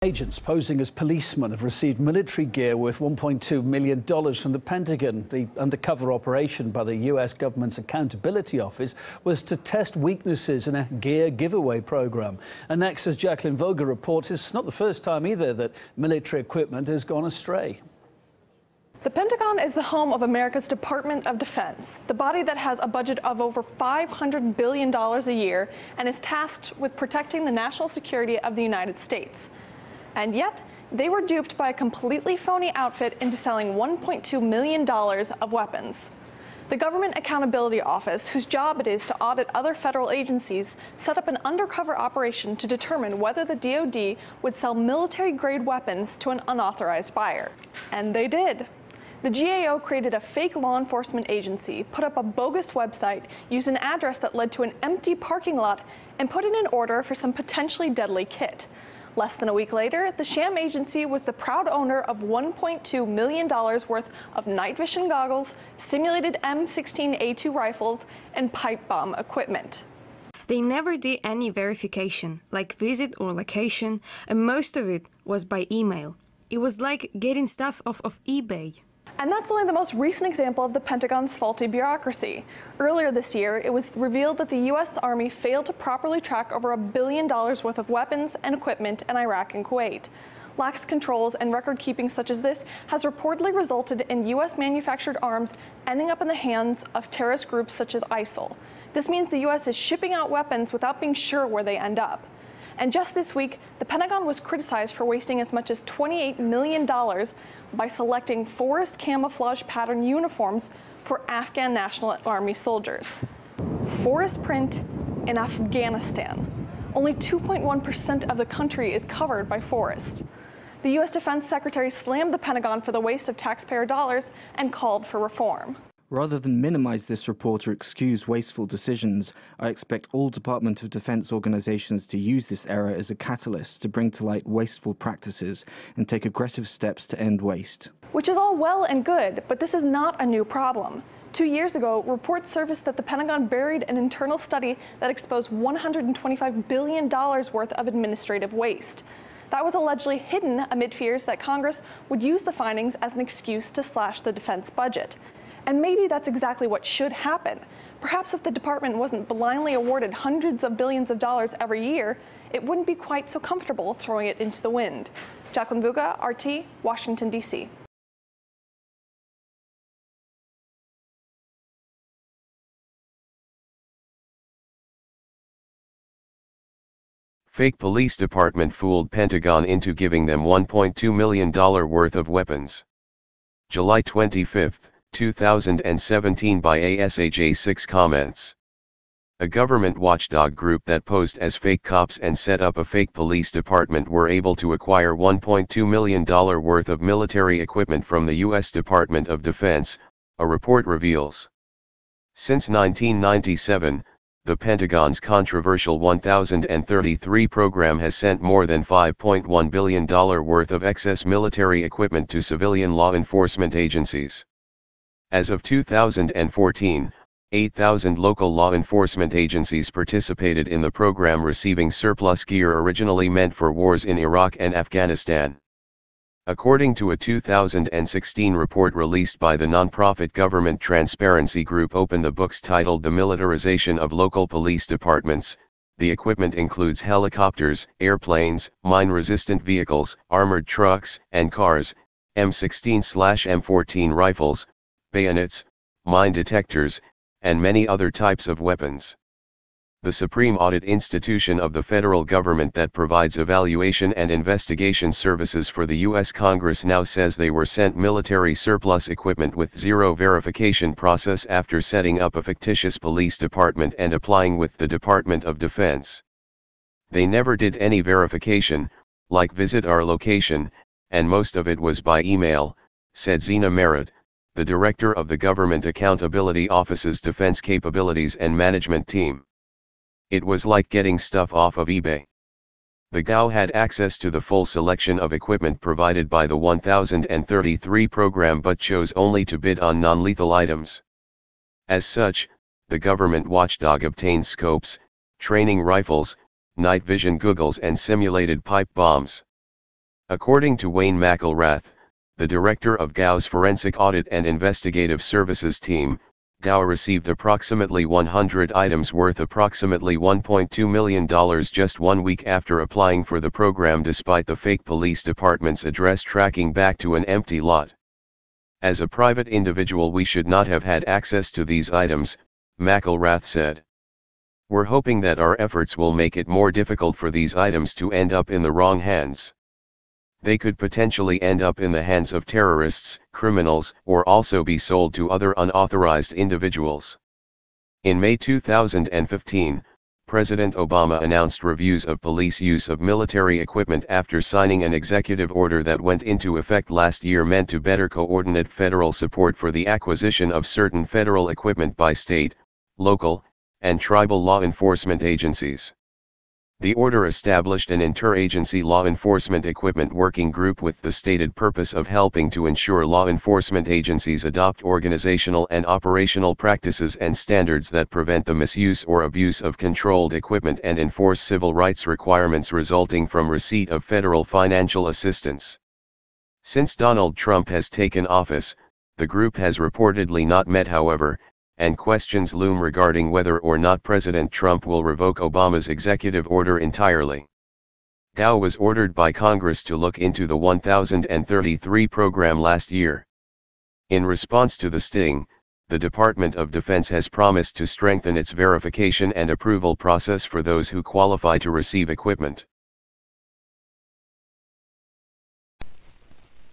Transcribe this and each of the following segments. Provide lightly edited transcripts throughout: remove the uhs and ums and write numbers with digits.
Agents posing as policemen have received military gear worth $1.2 million from the Pentagon. The undercover operation by the U.S. government's Accountability Office was to test weaknesses in a gear giveaway program. And next, as Jacqueline Vogel reports, it's not the first time either that military equipment has gone astray. The Pentagon is the home of America's Department of Defense, the body that has a budget of over $500 billion a year and is tasked with protecting the national security of the United States. And yet, they were duped by a completely phony outfit into selling $1.2 million of weapons. The Government Accountability Office, whose job it is to audit other federal agencies, set up an undercover operation to determine whether the DoD would sell military-grade weapons to an unauthorized buyer. And they did. The GAO created a fake law enforcement agency, put up a bogus website, used an address that led to an empty parking lot, and put in an order for some potentially deadly kit. Less than a week later, the sham agency was the proud owner of $1.2 million worth of night vision goggles, simulated M16A2 rifles, and pipe bomb equipment. They never did any verification, like visit or location, and most of it was by email. It was like getting stuff off of eBay. And that's only the most recent example of the Pentagon's faulty bureaucracy. Earlier this year, it was revealed that the U.S. Army failed to properly track over $1 billion worth of weapons and equipment in Iraq and Kuwait. Lax controls and record-keeping such as this has reportedly resulted in U.S.-manufactured arms ending up in the hands of terrorist groups such as ISIL. This means the U.S. is shipping out weapons without being sure where they end up. And just this week, the Pentagon was criticized for wasting as much as $28 million by selecting forest camouflage pattern uniforms for Afghan National Army soldiers. Forest print in Afghanistan. Only 2.1% of the country is covered by forest. The U.S. Defense Secretary slammed the Pentagon for the waste of taxpayer dollars and called for reform. Rather than minimize this report or excuse wasteful decisions, I expect all Department of Defense organizations to use this error as a catalyst to bring to light wasteful practices and take aggressive steps to end waste. Which is all well and good, but this is not a new problem. 2 years ago, reports surfaced that the Pentagon buried an internal study that exposed $125 billion worth of administrative waste. That was allegedly hidden amid fears that Congress would use the findings as an excuse to slash the defense budget. And maybe that's exactly what should happen. Perhaps if the department wasn't blindly awarded hundreds of billions of dollars every year, it wouldn't be quite so comfortable throwing it into the wind. Jacqueline Vogel, RT, Washington, D.C. Fake police department fooled Pentagon into giving them $1.2 million worth of weapons. July 25, 2017 by ASHA6 comments. A government watchdog group that posed as fake cops and set up a fake police department were able to acquire $1.2 million worth of military equipment from the U.S. Department of Defense, a report reveals. Since 1997, the Pentagon's controversial 1033 program has sent more than $5.1 billion worth of excess military equipment to civilian law enforcement agencies. As of 2014, 8,000 local law enforcement agencies participated in the program, receiving surplus gear originally meant for wars in Iraq and Afghanistan. According to a 2016 report released by the nonprofit government transparency group Open the Books titled The Militarization of Local Police Departments, the equipment includes helicopters, airplanes, mine-resistant vehicles, armored trucks and cars, M16/M14 rifles, bayonets, mine detectors, and many other types of weapons. The supreme audit institution of the federal government that provides evaluation and investigation services for the U.S. Congress now says they were sent military surplus equipment with zero verification process after setting up a fictitious police department and applying with the Department of Defense. They never did any verification, like visit our location, and most of it was by email, said Zena Merritt, the director of the Government Accountability Office's Defense Capabilities and Management Team. It was like getting stuff off of eBay. The GAO had access to the full selection of equipment provided by the 1033 program but chose only to bid on non-lethal items. As such, the government watchdog obtained scopes, training rifles, night vision goggles and simulated pipe bombs. According to Wayne McElrath, the director of GOW's Forensic Audit and Investigative Services team, GOW received approximately 100 items worth approximately $1.2 million just 1 week after applying for the program, despite the fake police department's address tracking back to an empty lot. As a private individual, we should not have had access to these items, McElrath said. We're hoping that our efforts will make it more difficult for these items to end up in the wrong hands. They could potentially end up in the hands of terrorists, criminals, or also be sold to other unauthorized individuals. In May 2015, President Obama announced reviews of police use of military equipment after signing an executive order that went into effect last year meant to better coordinate federal support for the acquisition of certain federal equipment by state, local, and tribal law enforcement agencies. The order established an interagency law enforcement equipment working group with the stated purpose of helping to ensure law enforcement agencies adopt organizational and operational practices and standards that prevent the misuse or abuse of controlled equipment and enforce civil rights requirements resulting from receipt of federal financial assistance. Since Donald Trump has taken office, the group has reportedly not met, however, and questions loom regarding whether or not President Trump will revoke Obama's executive order entirely. GOW was ordered by Congress to look into the 1033 program last year. In response to the sting, the Department of Defense has promised to strengthen its verification and approval process for those who qualify to receive equipment.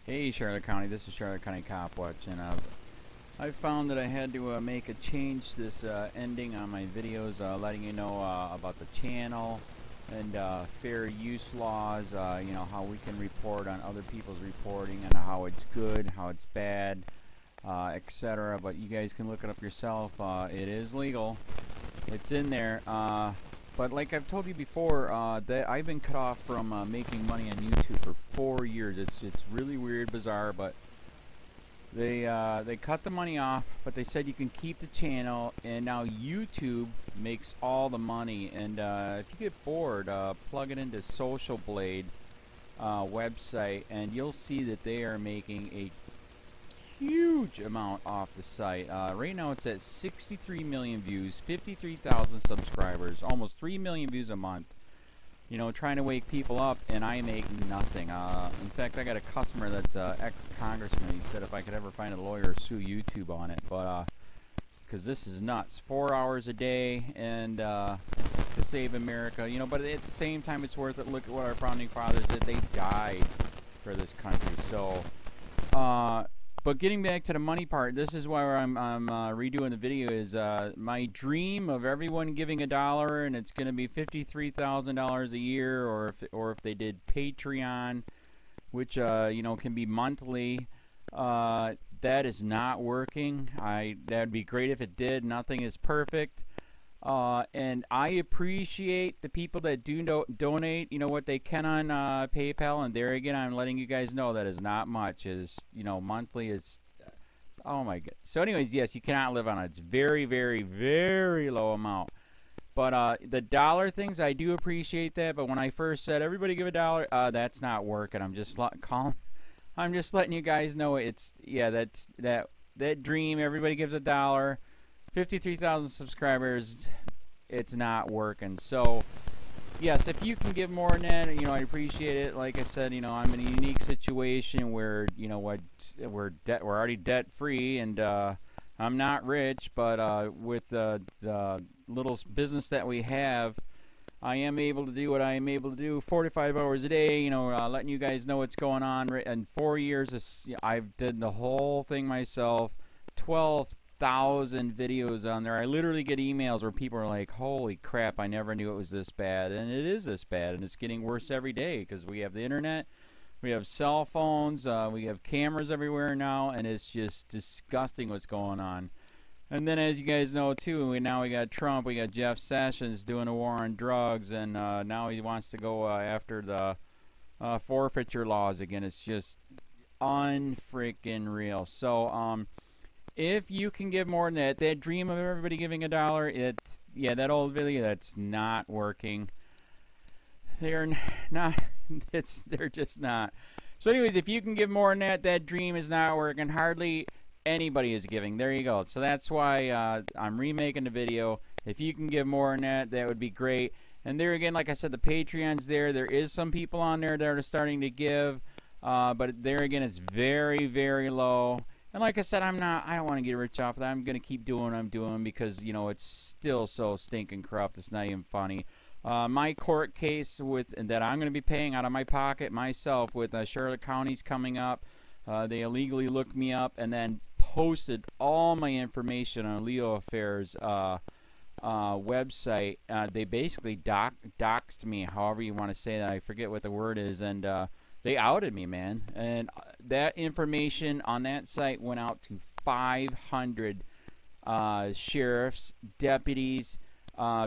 Hey Charlotte County, this is Charlotte County COPWATCH, and I found that I had to make a change this ending on my videos, letting you know about the channel and fair use laws, you know, how we can report on other people's reporting and how it's good, how it's bad, etc. But you guys can look it up yourself. It is legal. It's in there. But like I've told you before, that I've been cut off from making money on YouTube for 4 years. It's really weird, bizarre, but they cut the money off, but they said you can keep the channel, and now YouTube makes all the money. And if you get bored, plug it into Social Blade website, and you'll see that they are making a huge amount off the site. Right now it's at 63 million views, 53,000 subscribers, almost 3 million views a month. You know, trying to wake people up, and I make nothing. In fact, I got a customer that's ex-congressman. He said if I could ever find a lawyer, sue YouTube on it. But because this is nuts. 4 hours a day, and to save America. You know, but at the same time, it's worth it. Look at what our founding fathers did. They died for this country. So, but getting back to the money part, this is why I'm redoing the video. Is my dream of everyone giving $1, and it's going to be $53,000 a year, or if they did Patreon, which you know, can be monthly. That is not working. That'd be great if it did. Nothing is perfect. And I appreciate the people that do donate, you know, what they can on PayPal, and there again, I'm letting you guys know that is not much. Is, you know, monthly is, oh my god. So anyways, yes, you cannot live on it. It's very, very, very low amount. But the dollar things, I do appreciate that. But when I first said everybody give $1, that's not working. I'm just letting you guys know it's, yeah, that's that dream. Everybody gives $1. 53,000 subscribers, it's not working. So yes, if you can give more than that, you know, I appreciate it. Like I said, you know, I'm in a unique situation where, you know, we're already debt free, and I'm not rich, but with the little business that we have, I am able to do what I am able to do 45 hours a day, you know, letting you guys know what's going on. In 4 years, I've did the whole thing myself. 12,000 videos on there. I literally get emails where people are like, holy crap, I never knew it was this bad. And it is this bad, and it's getting worse every day because we have the internet, we have cell phones, we have cameras everywhere now, and it's just disgusting what's going on. And then, as you guys know too, now we got Trump, we got Jeff Sessions doing a war on drugs, and now he wants to go after the forfeiture laws again. It's just unfreaking real. So if you can give more than that dream of everybody giving $1, yeah, that old video, that's not working. They're not They're just not. So anyways, if you can give more than that, that dream is not working. Hardly anybody is giving. There you go. So that's why I'm remaking the video. If you can give more than that, that would be great. And there again, like I said, the Patreon's there. There is some people on there that are starting to give, but there again, it's very, very low. And like I said, I don't want to get rich off of that. I'm going to keep doing what I'm doing because, you know, it's still so stinking corrupt. It's not even funny. My court case that I'm going to be paying out of my pocket myself with Charlotte County's coming up. They illegally looked me up and then posted all my information on LEOAFFAIRS website. They basically doxed me, however you want to say that. I forget what the word is, and they outed me, man. And that information on that site went out to 500 sheriffs, deputies,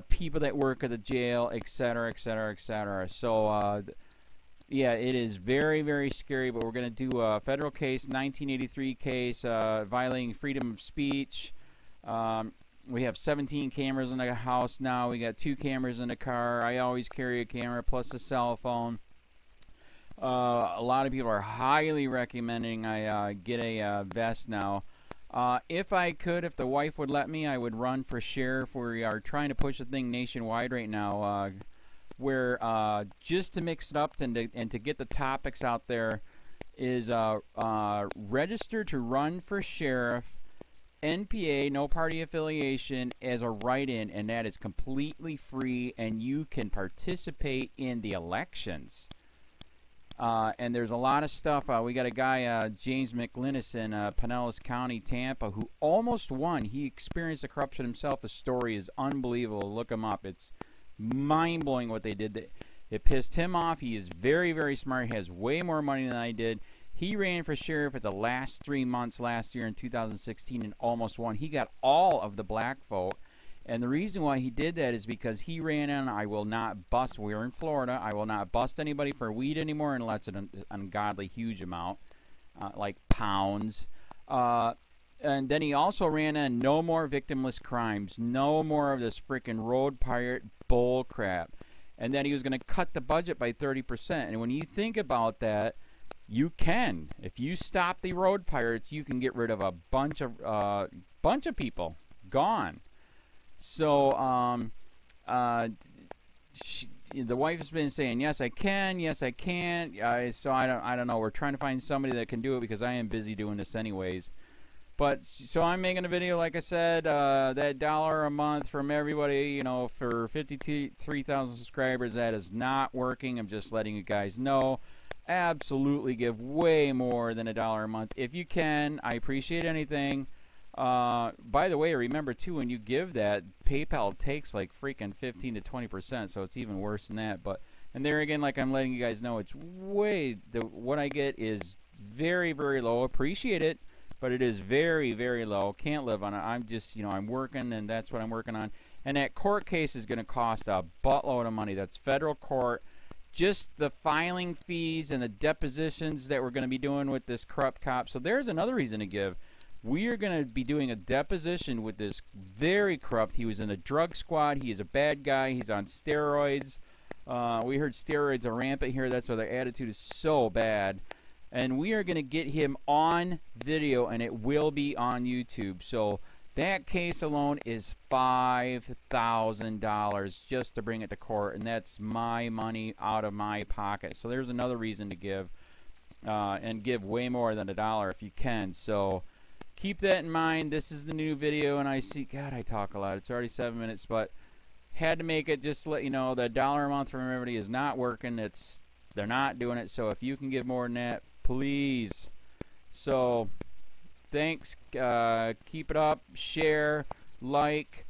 people that work at the jail, etc., etc., etc. So, yeah, it is very, very scary, but we're going to do a federal case, 1983 case, violating freedom of speech. We have 17 cameras in the house now. We got 2 cameras in the car. I always carry a camera plus a cell phone. A lot of people are highly recommending I get a vest now. If I could, if the wife would let me, I would run for sheriff. We are trying to push the thing nationwide right now, where just to mix it up and to get the topics out there is register to run for sheriff, NPA, no party affiliation, as a write-in, and that is completely free, and you can participate in the elections. And there's a lot of stuff. We got a guy, James McLinnis in Pinellas County, Tampa, who almost won. He experienced the corruption himself. The story is unbelievable. Look him up. It's mind-blowing what they did. It pissed him off. He is very, very smart. He has way more money than I did. He ran for sheriff at the last 3 months last year in 2016 and almost won. He got all of the black vote. And the reason why he did that is because he ran on, I will not bust, we're in Florida, I will not bust anybody for weed anymore unless it's an ungodly huge amount, like pounds. And then he also ran on no more victimless crimes, no more of this freaking road pirate bull crap. And then he was going to cut the budget by 30%. And when you think about that, you can. If you stop the road pirates, you can get rid of a bunch of people. Gone. So, the wife has been saying, yes, I can, yes, I can't. So I don't know. We're trying to find somebody that can do it because I am busy doing this anyways. But, so I'm making a video, like I said, that $1 a month from everybody, you know, for 53,000 subscribers, that is not working. I'm just letting you guys know. Absolutely give way more than $1 a month. If you can, I appreciate anything. By the way, remember too, when you give that, PayPal takes like freaking 15 to 20%, so it's even worse than that. But, and there again, like I'm letting you guys know, it's way, what I get is very, very low. Appreciate it, but it is very, very low. Can't live on it. I'm just, you know, I'm working, and that's what I'm working on. And that court case is going to cost a buttload of money. That's federal court. Just the filing fees and the depositions that we're going to be doing with this corrupt cop. So there's another reason to give. We are going to be doing a deposition with this very corrupt. He was in a drug squad. He is a bad guy. He's on steroids. We heard steroids are rampant here. That's why their attitude is so bad. And we are going to get him on video, and it will be on YouTube. So that case alone is $5,000 just to bring it to court, and that's my money out of my pocket. So there's another reason to give, and give way more than $1 if you can. So keep that in mind. This is the new video, and I see, God, I talk a lot. It's already 7 minutes, but had to make it just to let you know that $1 a month from everybody is not working. They're not doing it. So if you can give more than that, please. So thanks. Keep it up. Share, like,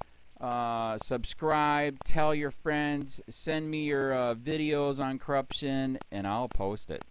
subscribe, tell your friends, send me your videos on corruption, and I'll post it.